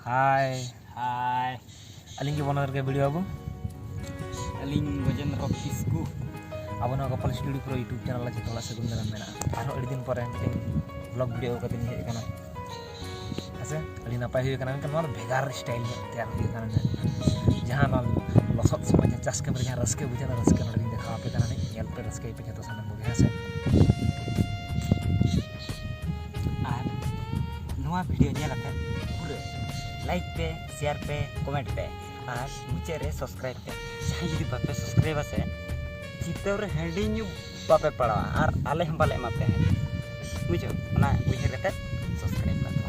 हाय हाय अलिंग के बना के वीडियो अब अलिंग गजेंद्र किस्कू अब couple studio pro YouTube channel जो से गुंदरम मेना और दिन पर ब्लॉग वीडियो का दिन हेज कना हेसे अली नपाय हुई कना मेनकन नोन भेगार स्टाइल तैयार हुई कना जहां नोन लसत समय चास के जहां रस्के बुझाना रस्के नोन दिन देखा पे कना नहीं नेल पे रस्के पे जतो सामने बुझे हेसे और नवा वीडियो नेल आते पूरे लाइक पे शेयर पे कमेंट पे और मुझे रे सब्सक्राइब पे जहां जुदी बापे सब्सक्राइब से चितर हेडिंग बापे पड़ा और आले हम बाले मापे हैं बुझो ना उहे रहते सब्सक्राइब कर दो।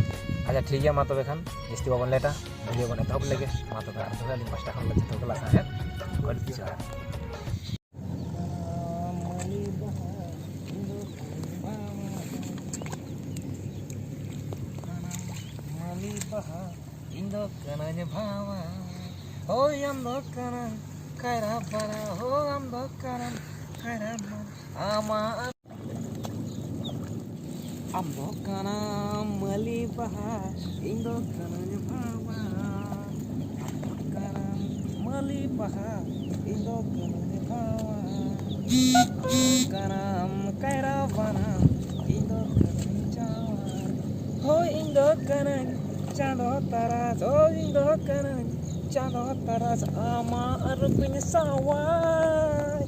अच्छा ठीक है मा तबे खान जस्ती बाबन लेटा वीडियो बने तब लगे मा तबे आर तबे लिंक पास्टा खान लगे तो क्लास है कर दिया मली बहा इंदो कनन भावा हो यम दो कनन कैरा बरा हो हम दो कनन कैरा बरा आमा Amdo kana mali bahas Indo kana nyawa kana mali bahas Indo kana nyawa kana kaira bana Indo kana jawa ho Indo kana chando taras ho Indo kana chando taras ama arupnya sawai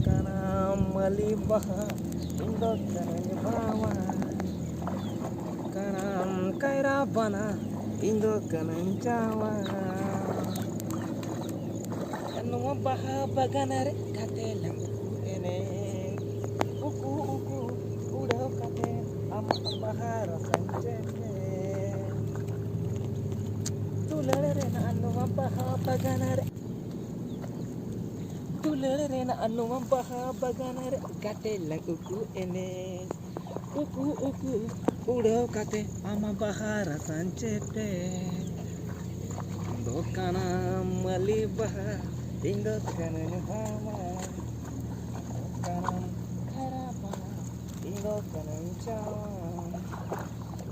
kana mali bahas Indo kana nyawa kaira bana Indo kanan jawa anu baha baganare katelang ene uku udah kate am bahara sanjene tulare na anu baha baganare tulare na anu baha baganare katelang uku ene uku udah kate ama bahara sancepe dokana mali baha Indo kana nyawa kana karapa Indo kana jawa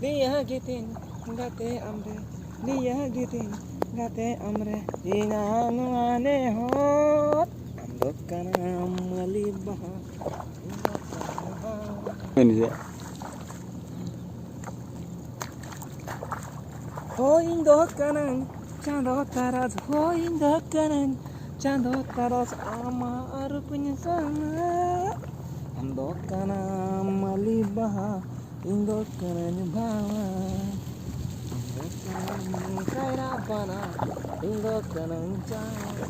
dia gitin ngate amre dia gitin ngate amre inanu ane hot dokana mali baha Indo kana ho Indo kanan chando taras ho Indo kanan chando taras ama arupnya sama Indo kanan mali baha Indo kanan bawa Indo kanan kaira bana Indo kanan jawa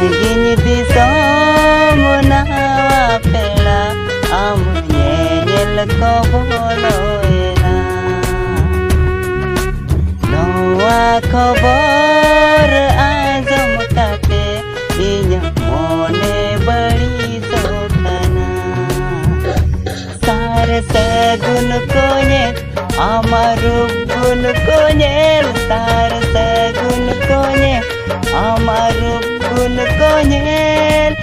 Gini bisa menawa pela amnyel ko boloena Noa khabar azam kate inya mone badi sokhana Sar sagun konye amar gun konye sar sagun konye amar gun konyel